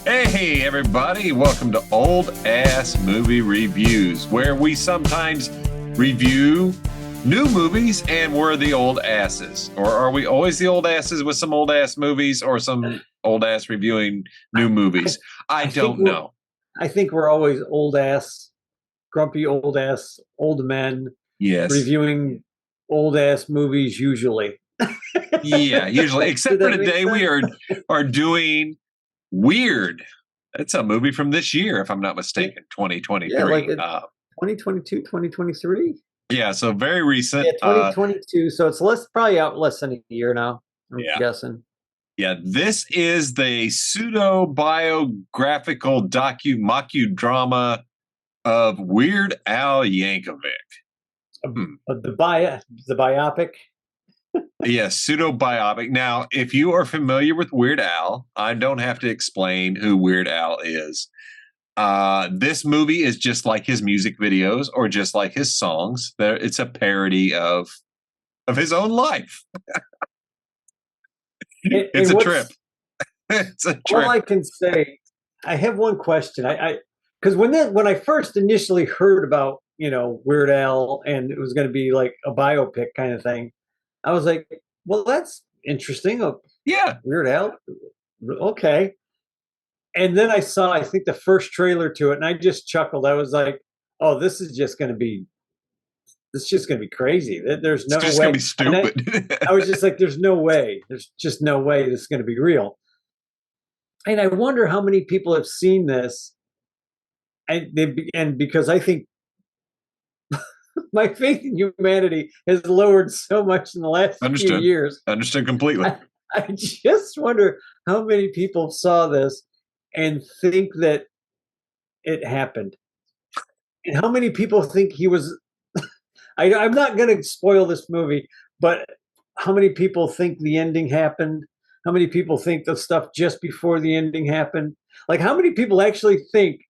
Hey, everybody, welcome to Old Ass Movie Reviews, where we sometimes review new movies and we're the old asses. Or are we always the old asses with some old ass movies or some old ass reviewing new movies? I don't know. I think we're always old ass, grumpy old ass, old men Yes. reviewing old ass movies usually. Yeah, usually. Except Did for that make today, we sense? are doing Weird. It's a movie from this year, if I'm not mistaken, Yeah, like 2023. 2022, 2023. Yeah, so very recent. Yeah, 2022. So it's probably out less than a year now, I'm Yeah. guessing. Yeah, this is the pseudo-biographical docudrama of Weird Al Yankovic. The biopic. Yes, pseudo-biopic. Now, if you are familiar with Weird Al, I don't have to explain who Weird Al is. This movie is just like his music videos or just like his songs. It's a parody of his own life. It's a trip. It's a trip. All I can say, I have one question. I because when I first initially heard about Weird Al and it was going to be like a biopic kind of thing, I was like, well, that's interesting. Yeah, Weird Al, okay. And then I saw, I think, the first trailer to it, and I just chuckled. I was like, oh, this is just going to be crazy. There's no it's just way. gonna be stupid. I was just like, there's no way. There's just no way this is going to be real. And I wonder how many people have seen this, and because I think my faith in humanity has lowered so much in the last few years. Understood completely. I just wonder how many people saw this and think that it happened, and how many people think he was. I'm not going to spoil this movie, but how many people think the ending happened? How many people think the stuff just before the ending happened? Like, how many people actually think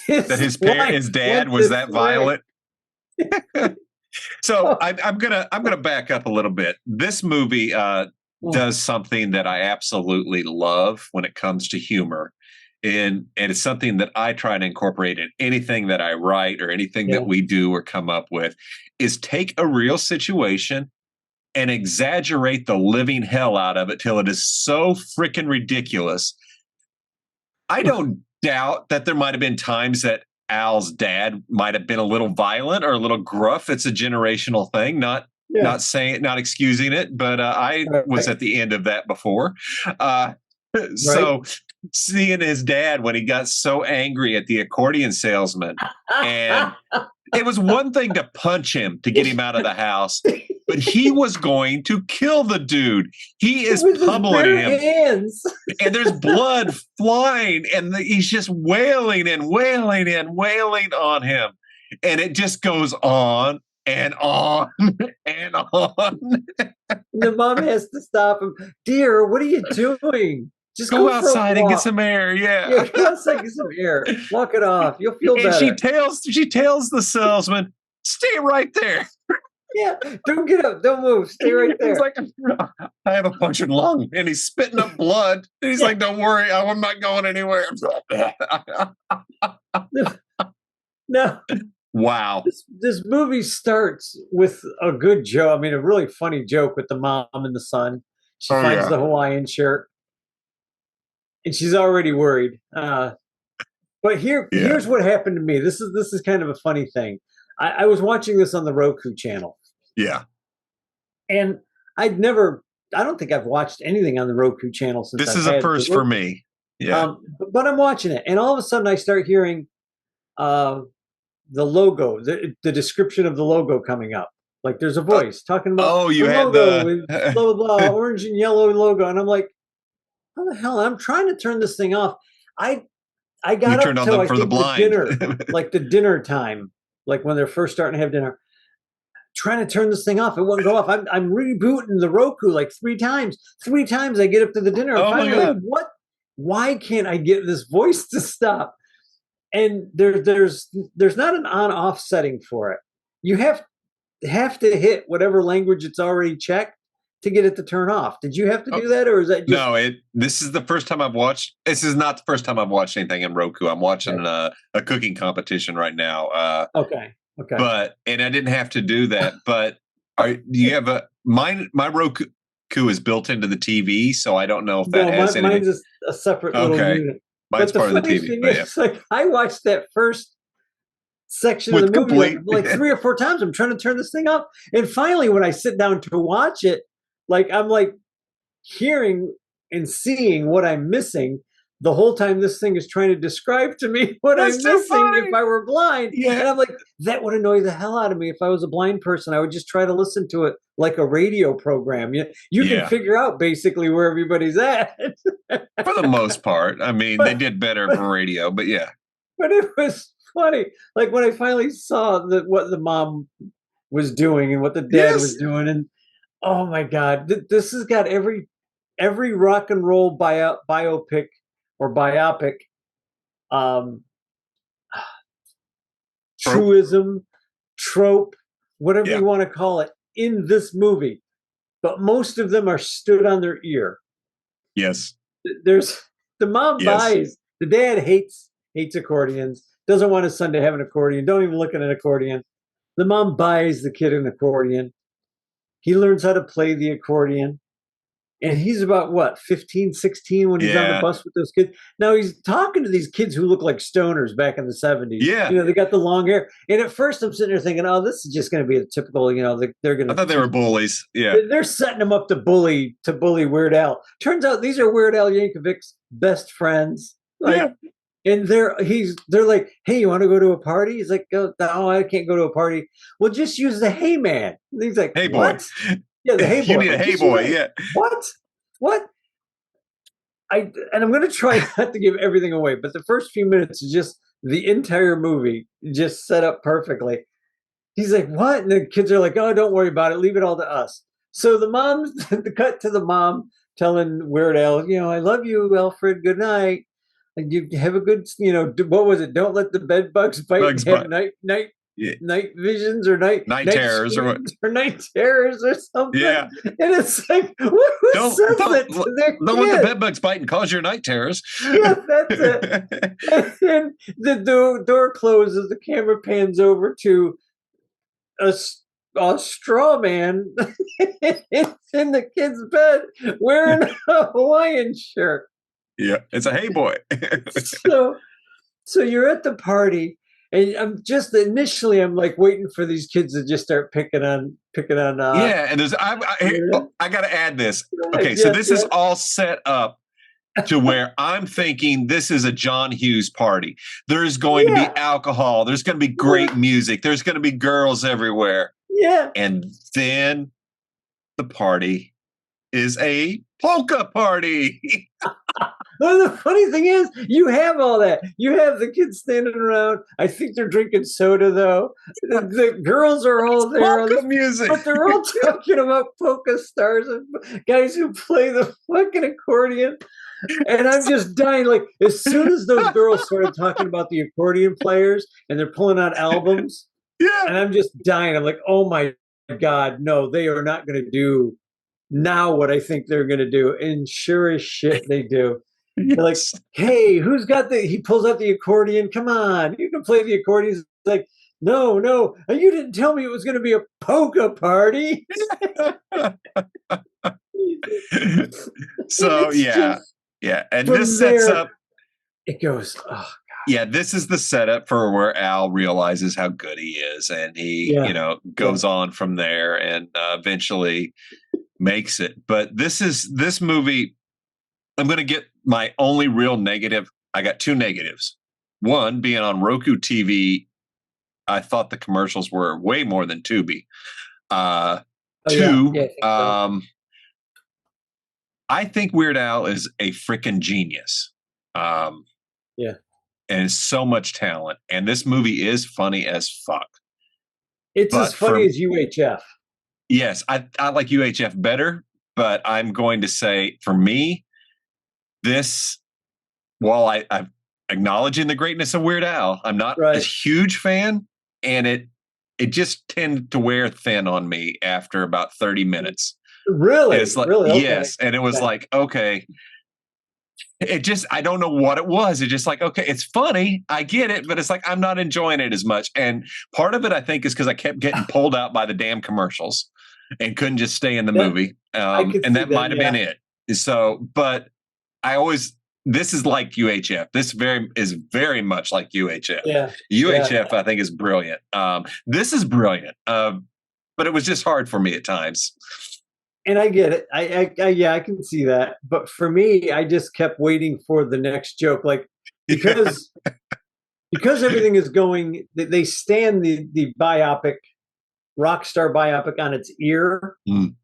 that his dad was that violent? So I'm gonna back up a little bit. This movie does something that I absolutely love when it comes to humor, and it's something that I try to incorporate in anything that I write or anything that we do or come up with, is take a real situation and exaggerate the living hell out of it till it is so freaking ridiculous. I don't doubt that there might have been times that Al's dad might have been a little violent or a little gruff. It's a generational thing, not excusing it, but I was at the end of that before. So seeing his dad when he got so angry at the accordion salesman, and it was one thing to punch him to get him out of the house, but he was going to kill the dude. He is pummeling him, and there's blood flying, and he's just wailing and wailing and wailing on him, and it just goes on and on and on. The mom has to stop him. Dear, what are you doing? Just go outside and get some air. Yeah, go outside and get some air. Walk it off. You'll feel better. And she tells the salesman, "Stay right there." Yeah, don't get up, don't move, stay right there. He's like, I have a punctured lung, and he's spitting up blood. And he's like, don't worry, I'm not going anywhere. No. Wow. This movie starts with a good joke. I mean, a really funny joke with the mom and the son. She finds the Hawaiian shirt, and she's already worried. But here's what happened to me. This is kind of a funny thing. I was watching this on the Roku channel. Yeah. And I don't think I've watched anything on the Roku channel since this is a first for me. Yeah. But I'm watching it, and all of a sudden I start hearing the logo, the description of the logo coming up. Like there's a voice talking about you the had logo, blah, blah, blah, orange and yellow logo. And I'm like, how the hell? I'm trying to turn this thing off. I got up till I think the dinner, like the dinner time, like when they're first starting to have dinner, trying to turn this thing off. It wouldn't go off. I'm rebooting the Roku like 3 times. 3 times I get up to the dinner. I'm finally like, what? Why can't I get this voice to stop? And there's not an on-off setting for it. You have to hit whatever language it's already checked, to get it to turn off. Did you have to do that, or is that just no? This is the first time I've watched. This is not the first time I've watched anything in Roku. I'm watching a cooking competition right now. Okay. But I didn't have to do that. But you have my Roku is built into the TV, so I don't know if that has anything. Mine's a separate little unit. Mine's part of the TV. Thing is, like, I watched that first section of the movie like 3 or 4 times. I'm trying to turn this thing off, and finally, when I sit down to watch it, like I'm like hearing and seeing what I'm missing the whole time this thing is trying to describe to me what I'm missing if I were blind. Yeah. And I'm like, that would annoy the hell out of me. If I was a blind person, I would just try to listen to it like a radio program. You can figure out basically where everybody's at. For the most part. I mean, they did better for radio, but yeah. But it was funny. Like when I finally saw what the mom was doing and what the dad was doing. And oh my God, this has got every rock and roll biopic or biopic, truism, trope, whatever you want to call it, in this movie. But most of them are stood on their ear. Yes. There's the mom buys, the dad hates accordions, doesn't want his son to have an accordion, don't even look at an accordion. The mom buys the kid an accordion. He learns how to play the accordion. And he's about, what, 15, 16 when he's on the bus with those kids. Now he's talking to these kids who look like stoners back in the 70s. Yeah. They got the long hair. And at first I'm sitting there thinking, oh, this is just going to be a typical, they're going to. I thought they were bullies. Yeah. They're setting them up to bully Weird Al. Turns out these are Weird Al Yankovic's best friends. And they're like, hey, you want to go to a party? He's like, oh, no, I can't go to a party. Well, just use the hey man. And he's like, hey what? Boy. Yeah, the hey boy. You need a hey boy, yeah. What? And I'm going to try not to give everything away, but the first few minutes is just the entire movie just set up perfectly. He's like, what? And the kids are like, oh, don't worry about it. Leave it all to us. So the cut to the mom telling Weird Al, I love you, Alfred. Good night. And you have a good, what was it? Don't let the bed bugs bite. Night visions or night terrors or what? Or night terrors or something. Yeah. And it's like, who says that to their Don't let the bed bugs bite and cause your night terrors. Yeah, that's it. And the door closes, the camera pans over to a straw man in the kid's bed wearing a Hawaiian shirt. Yeah, it's a hey boy. So you're at the party, and I'm like waiting for these kids to just start picking on. And there's I got to add this. Okay, so this is all set up to where I'm thinking this is a John Hughes party. There's going to be alcohol. There's going to be great music. There's going to be girls everywhere. Yeah, and then the party is a polka party. Well, the funny thing is, you have all that. You have the kids standing around. I think they're drinking soda, though. The girls are all there. Polka music. But they're all talking about polka stars and guys who play the fucking accordion. And I'm just dying. Like, as soon as those girls started talking about the accordion players and they're pulling out albums, and I'm just dying. I'm like, oh my God, no, they are not going to do now what I think they're going to do. And sure as shit, they do. They're like, hey, who's got he pulls out the accordion. Come on, you can play the accordion. He's like, no, you didn't tell me it was going to be a polka party. So, yeah. And this sets up. It goes, oh, God. Yeah, this is the setup for where Al realizes how good he is. And he, goes on from there and eventually makes it. But this movie, I'm going to get my only real negative. I got 2 negatives. One, being on Roku TV, I thought the commercials were way more than Tubi. 2, I think Weird Al is a freaking genius. And so much talent. And this movie is funny as fuck. It's as funny as UHF. Yes, I like UHF better, but I'm going to say, for me, this, while I'm acknowledging the greatness of Weird Al, I'm not a huge fan, and it just tended to wear thin on me after about 30 minutes. Really? And it's like, really? Okay. yes. And it was like, okay. It just, I don't know what it was. It's just like, okay, it's funny. I get it, but it's like, I'm not enjoying it as much. And part of it, I think, is because I kept getting pulled out by the damn commercials and couldn't just stay in the movie. And that might have been it. So, but I always, this is like UHF. This is very much like UHF. Yeah. UHF, I think, is brilliant. This is brilliant. But it was just hard for me at times. And I get it. I can see that. But for me, I just kept waiting for the next joke, like because everything is going. They stand the biopic, rock star biopic, on its ear, and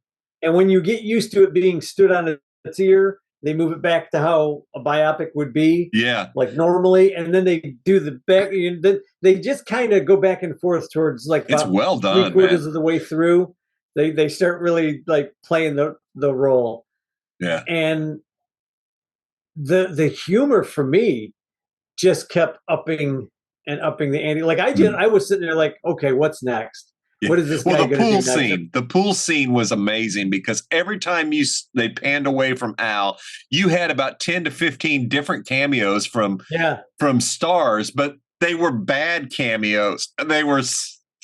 when you get used to it being stood on its ear, they move it back to how a biopic would be, like normally, and then they do the back. They just kind of go back and forth towards like it's well done, 3/4 of the way through. They start really like playing the role. Yeah. And the humor for me just kept upping and upping the ante. Like I was sitting there like, okay, what's next? Yeah. What is this guy going to do next? The pool scene was amazing because every time they panned away from Al, you had about 10 to 15 different cameos from stars, but they were bad cameos. They were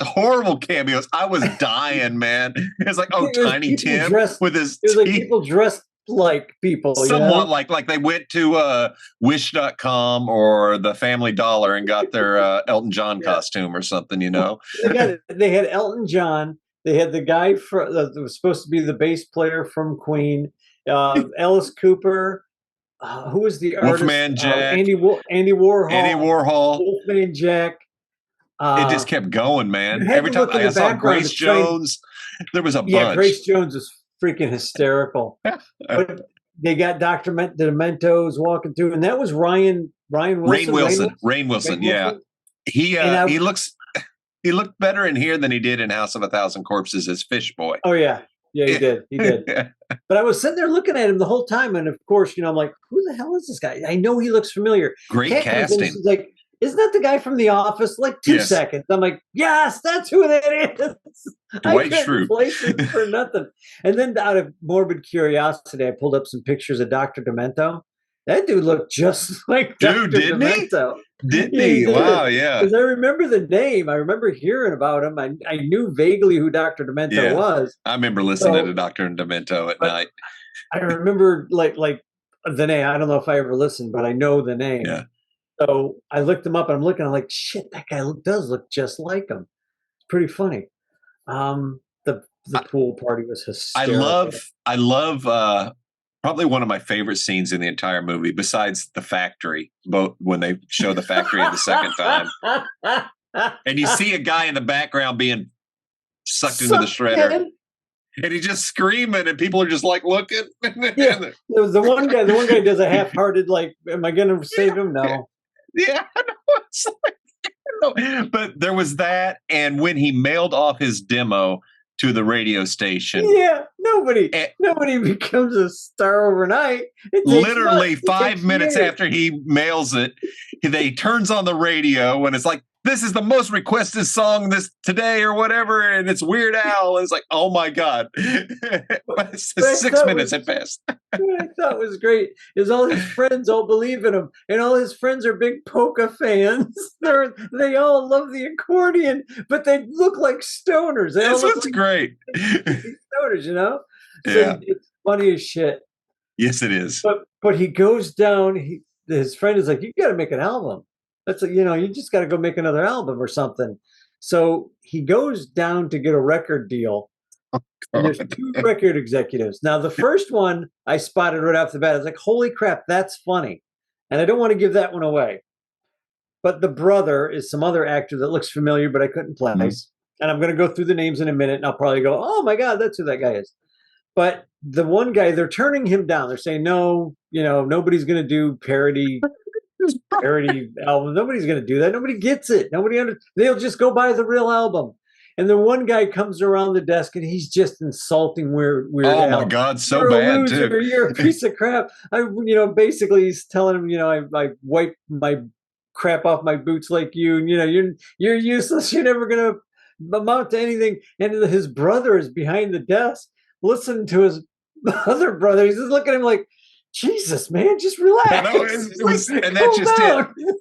horrible cameos. I was dying, man. It was like, Tiny Tim with his teeth. Like people dressed like people. Somewhat like they went to Wish.com or the Family Dollar and got their Elton John costume or something, They had Elton John. They had the guy that was supposed to be the bass player from Queen, Alice Cooper. Who was the artist? Wolfman Jack. Andy Warhol. Andy Warhol. Wolfman Jack. It just kept going, man. Every time I saw Grace Jones, there was a bunch. Yeah, Grace Jones was freaking hysterical. But they got Dr. Dementos walking through, and that was Rainn Wilson. Rainn Wilson, yeah. He looked better in here than he did in House of a Thousand Corpses as Fish Boy. Oh yeah. Yeah, he did. He did. But I was sitting there looking at him the whole time, and of course, I'm like, who the hell is this guy? I know he looks familiar. Great casting. Like, isn't that the guy from The Office? Like 2 seconds. I'm like, yes, that's who that is. Dwight Schrute. Place him for nothing. And then out of morbid curiosity, I pulled up some pictures of Dr. Demento. That dude looked just like Dr. Demento. Didn't he? Wow, yeah. Because I remember the name. I remember hearing about him. I knew vaguely who Dr. Demento was. I remember listening to Dr. Demento at night. I remember like the name. I don't know if I ever listened, but I know the name. Yeah. So I looked him up, and I'm like, shit, that guy does look just like him. It's pretty funny. The pool party was hysterical. I love probably one of my favorite scenes in the entire movie, besides the factory, both when they show the factory the second time. And you see a guy in the background being sucked into the shredder. And he's just screaming, and people are just like looking. Yeah, the one guy does a half-hearted, like, "Am I going to save him?" No. Yeah, it's like, no. But there was that, and when he mailed off his demo to the radio station. Yeah, nobody becomes a star overnight. Literally 5 minutes after he mails it, he turns on the radio, and it's like, this is the most requested song today or whatever, and it's Weird Al. And it's like, oh my God. 6 minutes had passed. What I thought was great is all his friends all believe in him, and all his friends are big polka fans. They all love the accordion, but they look like stoners. That's what's great. Stoners, Yeah. So it's funny as shit. Yes, it is. But he goes down. His friend is like, you got to make an album. That's you just got to go make another album or something. So he goes down to get a record deal. And there's 2 record executives. Now, the first one I spotted right off the bat. I was like, holy crap, that's funny. And I don't want to give that one away. But the brother is some other actor that looks familiar, but I couldn't place. Mm-hmm. And I'm going to go through the names in a minute, and I'll probably go, oh my God, that's who that guy is. But the one guy, they're turning him down. They're saying, no, nobody's going to do parody album. Nobody's going to do that. Nobody gets it. They'll just go buy the real album. And then one guy comes around the desk, and he's just insulting Weird Al. My God, so bad too. You're a piece of crap. Basically he's telling him, I wipe my crap off my boots like you, and you're useless. You're never going to amount to anything. And his brother is behind the desk. listening to his other brother. He's just looking at him like, Jesus, man, just relax. No, and that's just down. It.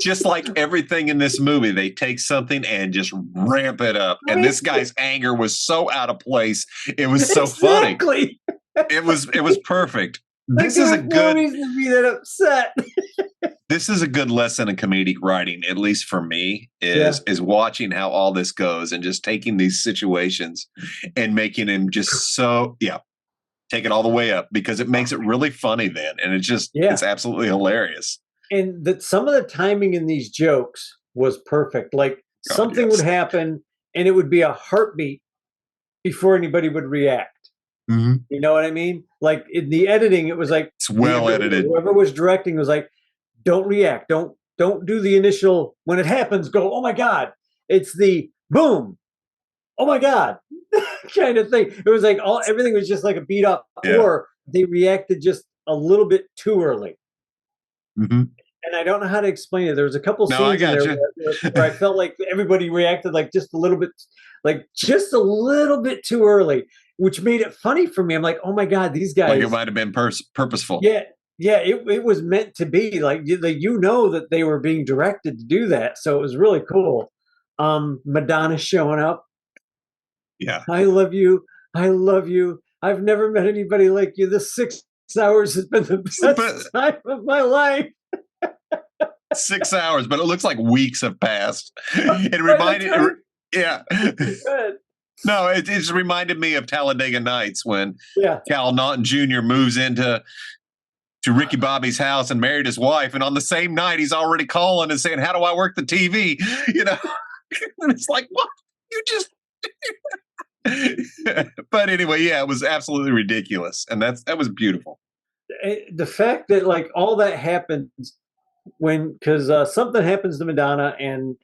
Just like everything in this movie, they take something and just ramp it up. And this guy's anger was so out of place. It was so funny. It was perfect. This is a good reason to be that upset. This is a good lesson in comedic writing, at least for me, is watching how all this goes and just taking these situations and making them just take it all the way up, because it makes it really funny then. And it's absolutely hilarious. And that some of the timing in these jokes was perfect. Like something would happen and it would be a heartbeat before anybody would react. Mm-hmm. You know what I mean? Like in the editing, it was like it's well edited. Whoever was directing was like, don't react. Don't do the initial, when it happens, go, oh my God. It's the boom. Oh my God. kind of thing. It was like everything was just like a beat up, or they reacted just a little bit too early. Mm-hmm. And I don't know how to explain it. There was a couple scenes in there where I felt like everybody reacted like just a little bit too early, which made it funny for me. I'm like, oh my God, these guys. Like it might have been purposeful. Yeah. Yeah, it was meant to be like, that they were being directed to do that. So it was really cool. Madonna showing up. Yeah. I love you. I love you. I've never met anybody like you. This 6 hours has been the best time of my life. 6 hours, but it looks like weeks have passed. It reminded No, it just reminded me of Talladega Nights when Cal Naughton Jr. moves into Ricky Bobby's house and married his wife, and on the same night he's already calling and saying, how do I work the TV? And it's like, what? You just but anyway, it was absolutely ridiculous, and that was beautiful. The fact that like all that happens because something happens to Madonna and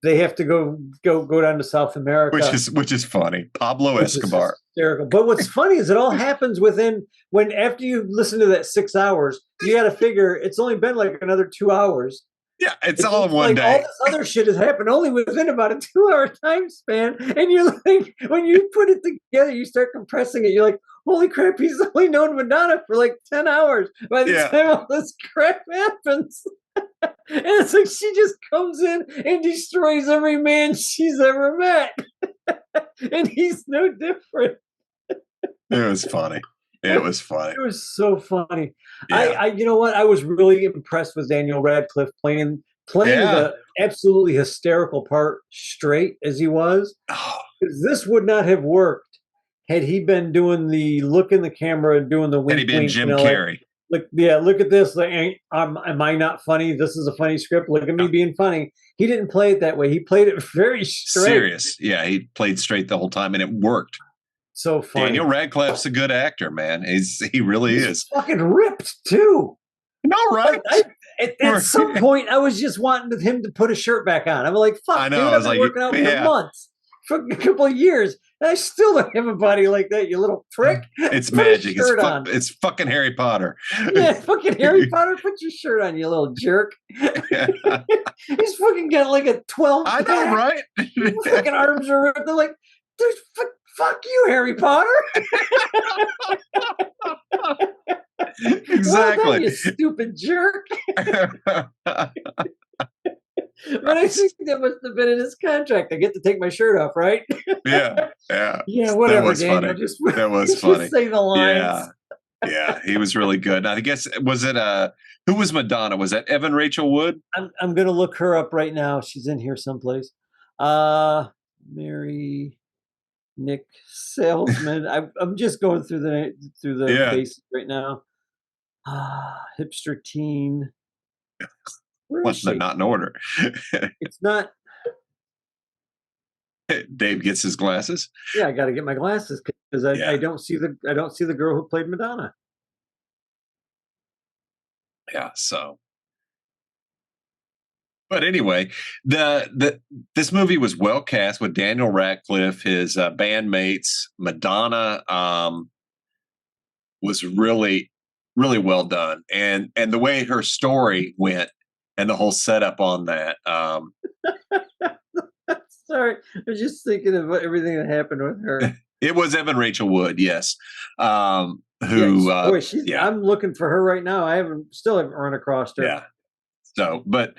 they have to go down to South America, which is funny. Pablo Escobar. Hysterical. But what's funny is it all happens after you listen to that 6 hours, you got to figure it's only been like another 2 hours. Yeah, it's all in one day. All this other shit has happened only within about a 2-hour time span. And you're like, when you put it together, you start compressing it. You're like, holy crap, he's only known Madonna for like 10 hours by the time all this crap happens. And it's like she just comes in and destroys every man she's ever met. And he's no different. It was funny. It was funny. It was so funny. Yeah. You know what? I was really impressed with Daniel Radcliffe playing the absolutely hysterical part straight as he was. Because this would not have worked had he been doing the look in the camera and doing the wink. Had he been Jim Carrey? Look at this. Like, am I not funny? This is a funny script. Look at me being funny. He didn't play it that way. He played it very straight. Serious. Yeah, he played straight the whole time, and it worked. So funny. Daniel Radcliffe's a good actor, man. He really is. Fucking ripped too. No, right? At some point, I was just wanting him to put a shirt back on. I'm like, fuck, I know. Dude, I've been working out for months, for a couple of years, and I still don't have a body like that, you little prick. It's magic. It's fucking Harry Potter. Yeah, fucking Harry Potter. Put your shirt on, you little jerk. He's fucking got like a 12. I know, right? Fucking arms are ripped. They're like, there's fuck you, Harry Potter. Exactly. Well, you stupid jerk. But I think that must have been in his contract. I get to take my shirt off, right? Yeah. Whatever. That was Daniel. funny. That was funny. Say the lines. Yeah, he was really good. I guess was it who was Madonna? Was that Evan Rachel Wood? I'm gonna look her up right now. She's in here someplace. Mary Nick Salesman. I'm just going through the basics right now. Hipster teen. What's not in order? It's not. Dave gets his glasses. Yeah, I got to get my glasses because I don't see the girl who played Madonna. Yeah. So. But anyway, this movie was well cast with Daniel Radcliffe, his bandmates. Madonna was really, really well done, and the way her story went and the whole setup on that. Sorry, I was just thinking of everything that happened with her. It was Evan Rachel Wood, yes. Yes, Who? boy, she's. Yeah, I'm looking for her right now. Still haven't run across her. yeah. So, but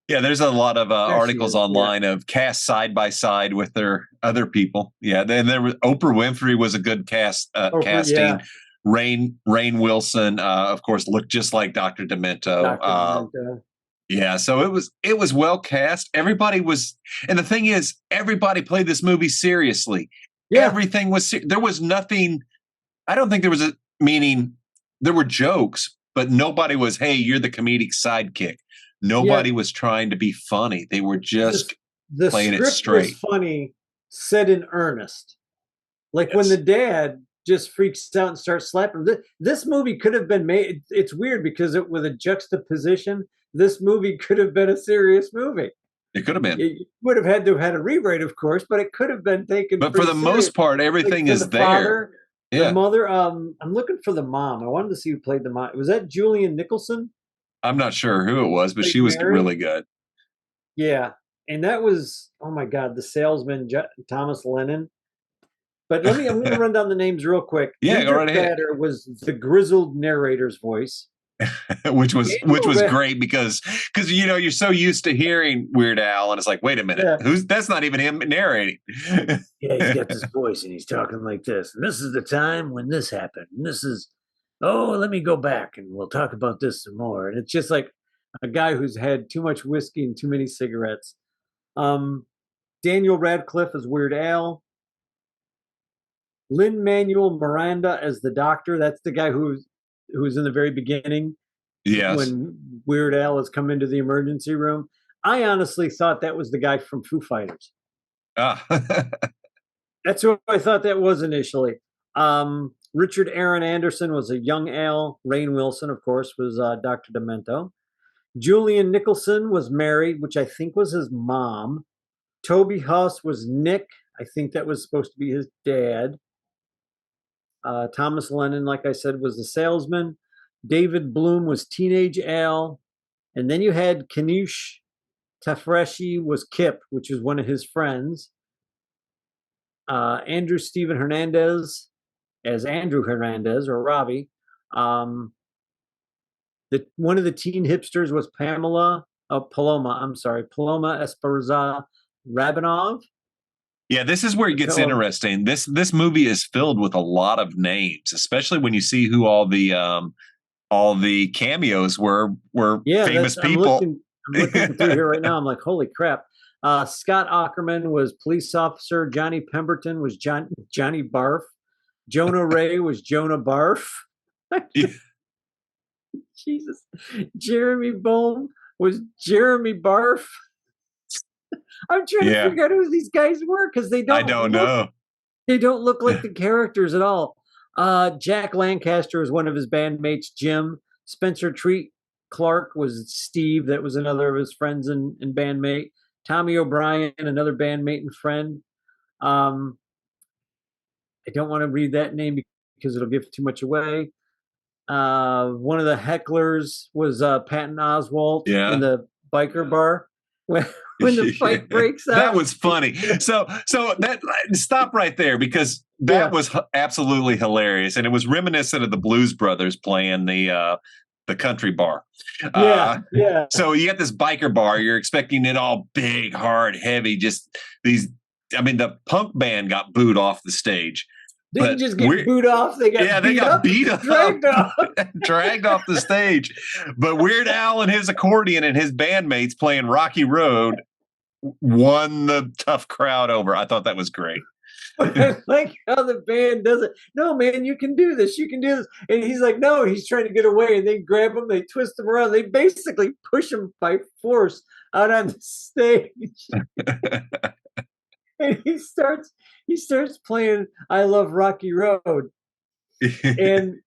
yeah, there's a lot of There she articles is. Yeah. online of cast side by side with their other people. Yeah, then there was Oprah Winfrey was a good casting. Yeah. Rainn Wilson, of course, looked just like Dr. Demento. Dr. Demento. Yeah, so it was well cast. Everybody was, and the thing is, everybody played this movie seriously. Yeah. Everything was. There was nothing. I don't think there was a meaning. There were jokes, but nobody was. Hey, you're the comedic sidekick. Nobody was trying to be funny. They were just playing it straight. Was funny, said in earnest. Like when the dad just freaks out and starts slapping. This movie could have been made. It's weird because with a juxtaposition, this movie could have been a serious movie. It could have been. It would have had to have had a rewrite, of course, but it could have been taken. But for the most part, everything is there. Father, the mother. I'm looking for the mom. I wanted to see who played the mom. Was that Julian Nicholson? I'm not sure who it was, but she was really good. Yeah, and that was, oh my God, the salesman Thomas Lennon. But I'm going to run down the names real quick. Yeah, go right ahead. Was the grizzled narrator's voice, which was great because you're so used to hearing Weird Al, and it's like, wait a minute, that's not even him narrating. Yeah, he's got this voice and he's talking like this. And this is the time when this happened. And this is, oh, let me go back and we'll talk about this some more. And it's just like a guy who's had too much whiskey and too many cigarettes. Daniel Radcliffe as Weird Al. Lin-Manuel Miranda as the doctor. That's the guy who's in the very beginning. Yes. When Weird Al has come into the emergency room. I honestly thought that was the guy from Foo Fighters. That's who I thought that was initially. Richard Aaron Anderson was a young Al. Rainn Wilson, of course, was Dr. Demento. Julian Nicholson was Mary, which I think was his mom. Toby Huss was Nick. I think that was supposed to be his dad. Thomas Lennon, like I said, was the salesman. David Bloom was teenage Al. And then you had Kanush Tafreshi was Kip, which was one of his friends. Andrew Stephen Hernandez as Andrew Hernandez or Robbie. One of the teen hipsters was Paloma Esperanza Rabinov. Yeah, this is where it gets interesting. This movie is filled with a lot of names, especially when you see who all the cameos were famous people. I'm looking through here right now. I'm like, holy crap. Scott Aukerman was police officer. Johnny Pemberton was Johnny Barf. Jonah Ray was Jonah Barf. Jesus. Jeremy Bohm was Jeremy Barf. I'm trying to figure out who these guys were because they don't. I don't know. They don't look like the characters at all. Jack Lancaster was one of his bandmates. Jim Spencer Treat Clark was Steve. That was another of his friends and bandmate. Tommy O'Brien, another bandmate and friend. I don't want to read that name because it'll give too much away. One of the hecklers was Patton Oswalt in the biker bar. When the fight breaks out. That was funny. So that stop right there because that was absolutely hilarious, and it was reminiscent of the Blues Brothers playing the country bar. So you get this biker bar. You're expecting it all big, hard, heavy. Just these. I mean, the punk band got booed off the stage. Didn't just get booed off. They got beat up, dragged off the stage. But Weird Al and his accordion and his bandmates playing Rocky Road won the tough crowd over. I thought that was great. I like how the band does it. No, man, you can do this. You can do this. And he's like, no, he's trying to get away. And they grab him. They twist him around. They basically push him by force out on the stage. And he starts playing I Love Rocky Road. And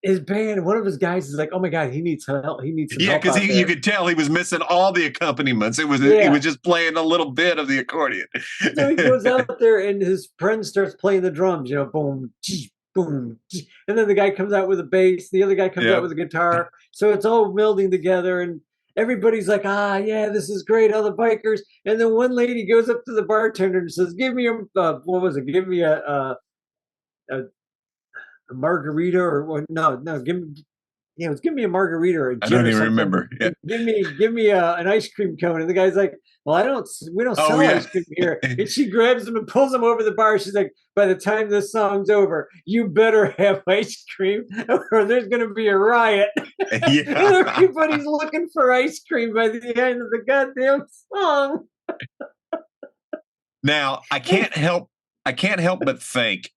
his band, one of his guys is like, oh my God, he needs help. He needs some help. Yeah, because you could tell he was missing all the accompaniments. He was just playing a little bit of the accordion. So he goes out there and his friend starts playing the drums, boom, boom. And then the guy comes out with a bass, the other guy comes out with a guitar. So it's all melding together. And everybody's like, ah, yeah, this is great, all the bikers. And then one lady goes up to the bartender and says, give me a, what was it? Give me a margarita or no, give me, yeah, it was give me a margarita or a I gin don't or even something. remember. Yeah. Give me an ice cream cone. And the guy's like, well, we don't Oh, sell yeah. ice cream here. And she grabs him and pulls him over the bar. She's like, by the time this song's over, you better have ice cream or there's going to be a riot. Yeah. And everybody's looking for ice cream by the end of the goddamn song. Now, I can't help but think,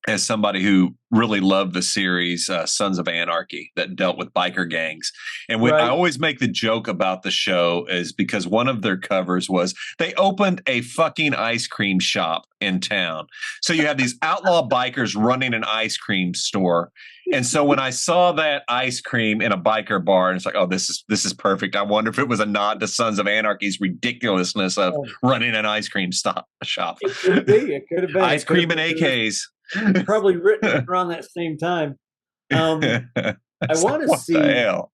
as somebody who really loved the series Sons of Anarchy that dealt with biker gangs. And when I always make the joke about the show is because one of their covers was they opened a fucking ice cream shop in town. So you have these outlaw bikers running an ice cream store. And so when I saw that ice cream in a biker bar, and it's like, oh, this is perfect. I wonder if it was a nod to Sons of Anarchy's ridiculousness of running an ice cream shop. It could be. It could have been. Ice cream and AKs. Probably written around that same time. I want to see. The hell?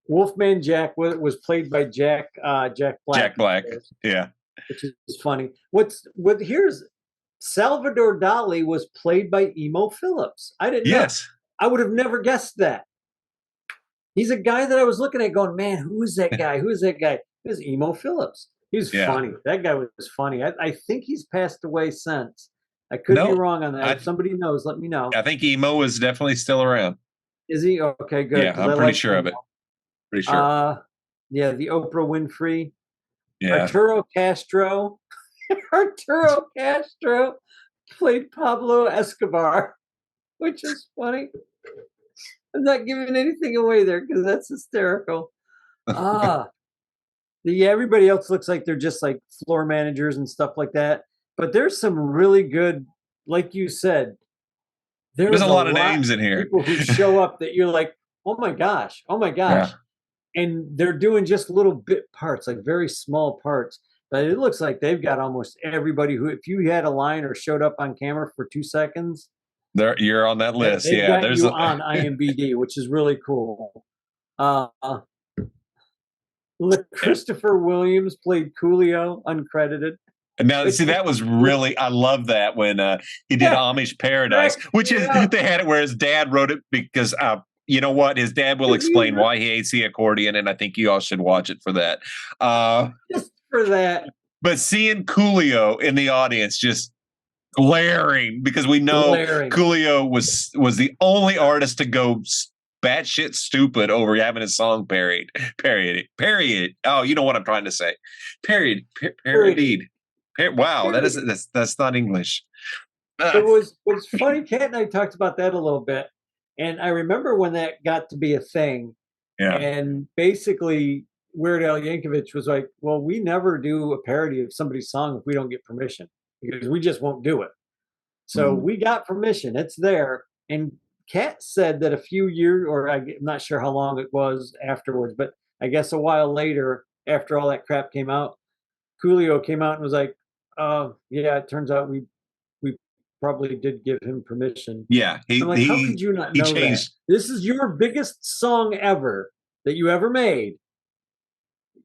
Wolfman Jack was played by Jack Black. Jack Black, yeah, which is funny. Here's Salvador Dali was played by Emo Phillips. I didn't know. I would have never guessed that. He's a guy that I was looking at going, man, who is that guy? Who is that guy? It was Emo Phillips. He was funny. That guy was funny. I think he's passed away since. I could be wrong on that. If somebody knows, let me know. I think Emo is definitely still around. Is he? Okay, good. Yeah, I'm pretty sure of it. Pretty sure. Yeah, the Oprah Winfrey. Yeah. Arturo Castro. Arturo Castro played Pablo Escobar, which is funny. I'm not giving anything away there because that's hysterical. Everybody else looks like they're just like floor managers and stuff like that. But there's some really good, like you said, there's a lot of names in here. People who show up that you're like, oh my gosh. Yeah. And they're doing just little bit parts, like very small parts. But it looks like they've got almost everybody who, if you had a line or showed up on camera for 2 seconds, you're on that list. There's on IMDb, which is really cool. Christopher Williams played Coolio, uncredited. Now, see, that was really, I love that when he did Amish Paradise, which is, they had it where his dad wrote it because, you know what, his dad will explain why he hates the accordion, and I think you all should watch it for that. Just for that. But seeing Coolio in the audience just glaring, because we know Coolio was the only artist to go batshit stupid over having his song parodied. Oh, you know what I'm trying to say. Parodied. Wow, that's not English. It was funny. Kat and I talked about that a little bit, and I remember when that got to be a thing. Yeah. And basically, Weird Al Yankovic was like, "Well, we never do a parody of somebody's song if we don't get permission, because we just won't do it." So we got permission; it's there. And Kat said that a few years, or I'm not sure how long it was afterwards, but I guess a while later, after all that crap came out, Coolio came out and was like, yeah, it turns out we probably did give him permission. Yeah. I'm like, how could you not know that? This is your biggest song ever that you ever made.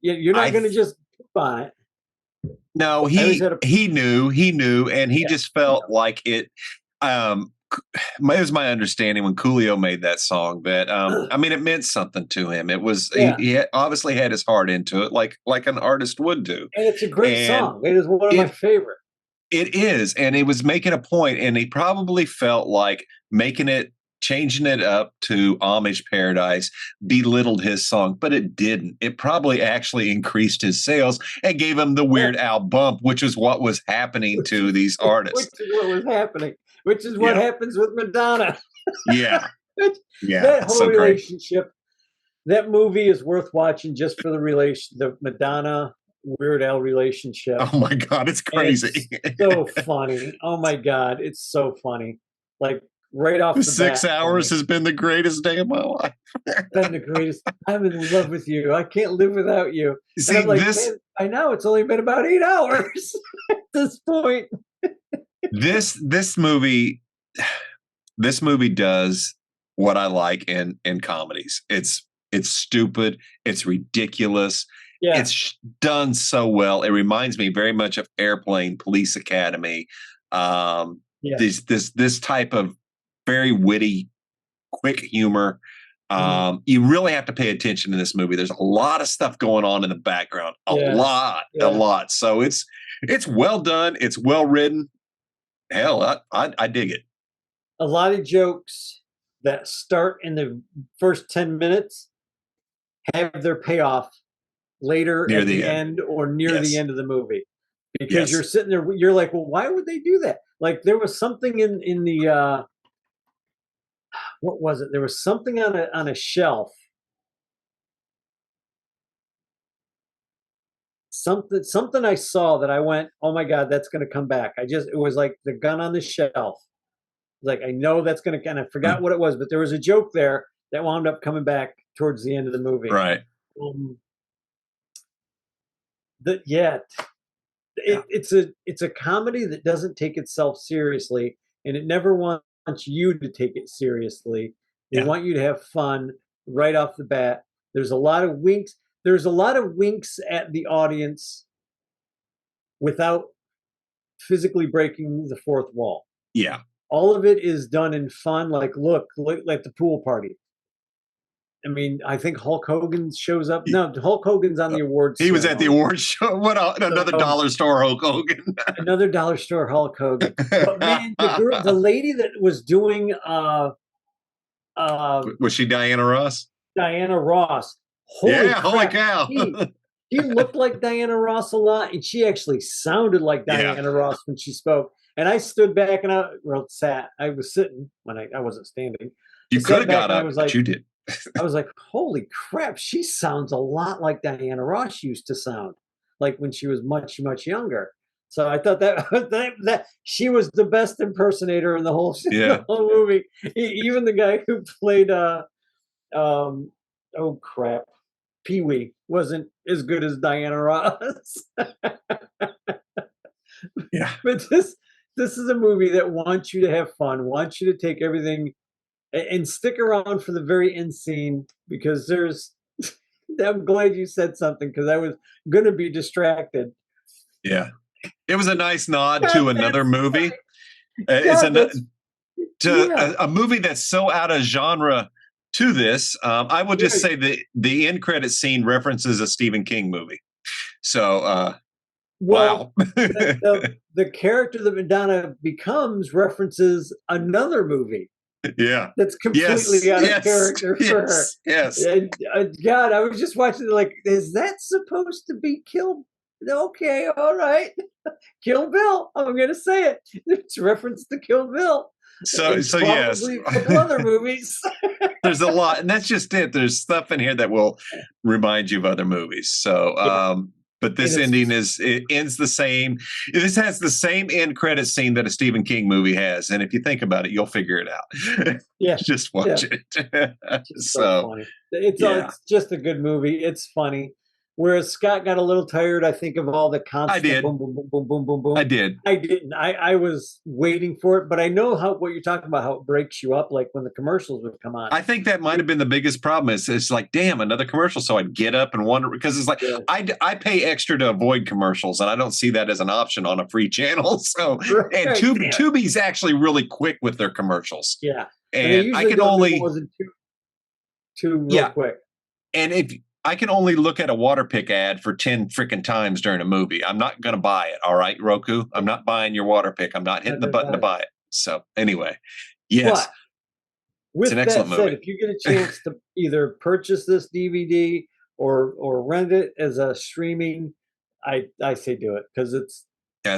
You're not going to just poop on it. No, he knew, and he just felt like it. It was my understanding when Coolio made that song that I mean, it meant something to him. It was he obviously had his heart into it, like an artist would do. And it's a great song. It is one of my favorite. It is, and he was making a point, and he probably felt like changing it up to Amish Paradise belittled his song, but it didn't. It probably actually increased his sales and gave him the Weird Al bump, which is what was happening to these artists. Which is what was happening. Which is what happens with Madonna. That whole relationship. That movie is worth watching just for the Madonna Weird Al relationship. Oh my God, it's crazy. It's so funny. Oh my God, it's so funny. Like right off the 6 hours has been the greatest day of my life. Been the greatest. I'm in love with you. I can't live without you. See, I'm like, I know it's only been about 8 hours at this point. This movie does what I like in comedies. It's It's stupid. It's ridiculous. Yeah. It's done so well. It reminds me very much of Airplane, Police Academy. This type of very witty, quick humor. You really have to pay attention in this movie. There's a lot of stuff going on in the background. A lot. So it's well done. It's well written. Hell, I dig it. A lot of jokes that start in the first 10 minutes have their payoff later near at the end or near the end of the movie. Because you're sitting there, you're like, well, why would they do that? Like there was something in the what was it? There was something on a shelf. Something I saw that I went, oh my God, that's going to come back. It was like the gun on the shelf. Like, I know that's going to, and I forgot what it was, but there was a joke there that wound up coming back towards the end of the movie. Right. It's a comedy that doesn't take itself seriously, and it never wants you to take it seriously. They want you to have fun right off the bat. There's a lot of winks. There's a lot of winks at the audience without physically breaking the fourth wall. Yeah. All of it is done in fun, like look like the pool party. I mean, I think Hulk Hogan shows up. No, Hulk Hogan's on the awards. He was at the awards show. What another dollar store Hulk Hogan? Another dollar store Hulk Hogan. But man, the lady that was doing was she Diana Ross? Diana Ross. Holy cow. She looked like Diana Ross a lot, and she actually sounded like Diana Ross when she spoke. And I stood back and I was sitting when I wasn't standing. You could have got up, but you did. I was like, holy crap, she sounds a lot like Diana Ross used to sound, like when she was much, much younger. So I thought that she was the best impersonator in the whole movie. Even the guy who played Pee-wee wasn't as good as Diana Ross. But this is a movie that wants you to have fun, wants you to take everything and stick around for the very end scene, because I'm glad you said something, because I was going to be distracted. Yeah. It was a nice nod to another movie. It's a movie that's so out of genre to this. I will just say the end credit scene references a Stephen King movie. So, wow. the character that Madonna becomes references another movie. Yeah. That's completely out of character for her. Yes. And, God, I was just watching it like, is that supposed to be Kill? Okay, all right. Kill Bill. I'm going to say it. It's reference to Kill Bill. So yes. A couple other movies. There's a lot. And that's just it. There's stuff in here that will remind you of other movies. So, but this ending it ends the same. This has the same end credit scene that a Stephen King movie has. And if you think about it, you'll figure it out. Yeah. Just watch it. It's so funny. It's just a good movie. It's funny. Whereas Scott got a little tired, I think, of all the constant boom, boom, boom, boom, boom, boom, boom. I did. I didn't. I was waiting for it, but I know what you're talking about, how it breaks you up, like when the commercials would come on. I think that might have been the biggest problem. It's like, damn, another commercial. So I'd get up and wonder, because it's like, I pay extra to avoid commercials, and I don't see that as an option on a free channel. So, and Tubi's actually really quick with their commercials. Yeah. And I can only more than two real quick. And if I can only look at a Waterpik ad for 10 freaking times during a movie, I'm not going to buy it. All right, Roku, I'm not buying your Waterpik. I'm not hitting the button to buy it. So anyway, yes, it's an excellent movie. If you get a chance to either purchase this DVD or rent it as a streaming, I say do it, because it's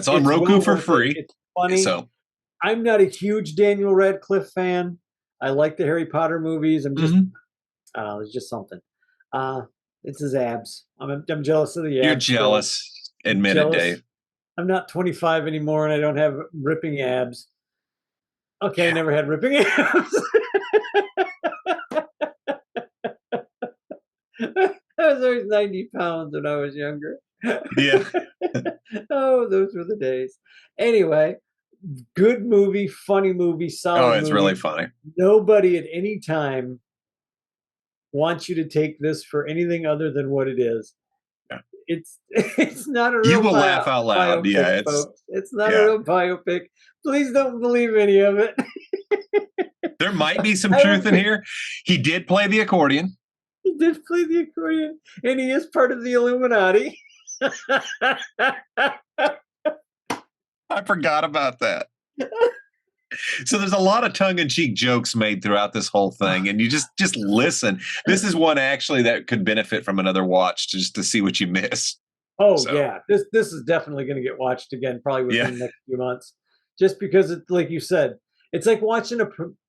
on Roku for free. It's funny. So I'm not a huge Daniel Radcliffe fan. I like the Harry Potter movies. I'm just I don't know, it's just something. It's his abs. I'm jealous of the abs. You're jealous. Admit it, Dave. I'm not 25 anymore, and I don't have ripping abs. Okay, I never had ripping abs. I was always 90 pounds when I was younger. Yeah. Oh, those were the days. Anyway, good movie, funny movie, solid movie. It's really funny. Nobody at any time want you to take this for anything other than what it is. Yeah. It's not a real you will laugh out loud. Biopic, Yeah, folks. It's not a real biopic. Please don't believe any of it. There might be some truth in here. He did play the accordion. He did play the accordion, and he is part of the Illuminati. I forgot about that. So there's a lot of tongue-in-cheek jokes made throughout this whole thing, and you just listen. This is one actually that could benefit from another watch just to see what you miss. Oh, so. Yeah. This is definitely going to get watched again, probably within the next few months, just because it's like you said, it's like watching a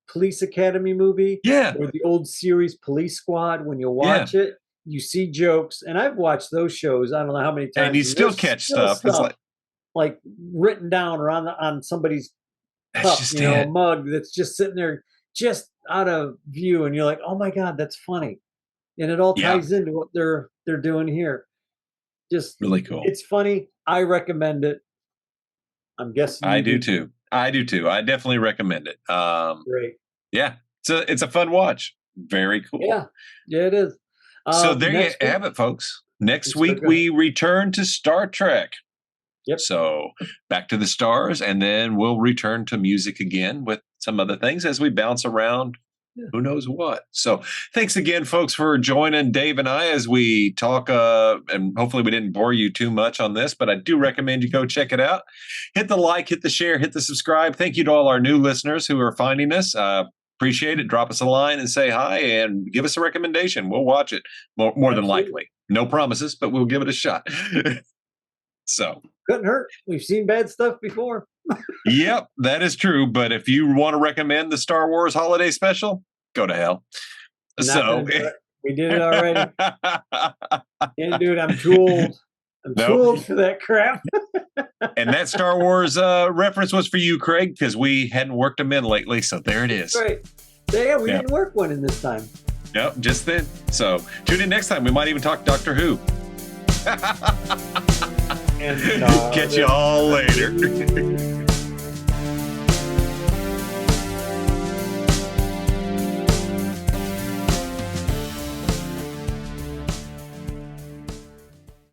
Police Academy movie, or the old series Police Squad. When you watch it, you see jokes, and I've watched those shows. I don't know how many times, and you still catch stuff. It's like written down or on somebody's cup, a mug that's just sitting there, just out of view, and you're like, oh my God, that's funny, and it all ties into what they're doing here. Just really cool. It's funny. I recommend it. I'm guessing I do too. I definitely recommend it. Great. Yeah, it's a fun watch. Very cool. Yeah, it is. So there you have it, folks. Next week we return to Star Trek. Yep. So back to the stars, and then we'll return to music again with some other things as we bounce around. Who knows what? So thanks again, folks, for joining Dave and I as we talk. And hopefully we didn't bore you too much on this, but I do recommend you go check it out. Hit the like, hit the share, hit the subscribe. Thank you to all our new listeners who are finding us. Appreciate it. Drop us a line and say hi and give us a recommendation. We'll watch it more than likely. No promises, but we'll give it a shot. So couldn't hurt. We've seen bad stuff before. Yep, that is true. But if you want to recommend the Star Wars Holiday Special, go to hell. We did it already. Can't do it. I'm too old. I'm too old for that crap. And that Star Wars reference was for you, Craig, because we hadn't worked them in lately. So there it is. Right. Yeah, we didn't work one in this time. Nope, just then. So tune in next time. We might even talk Doctor Who. Catch you all later.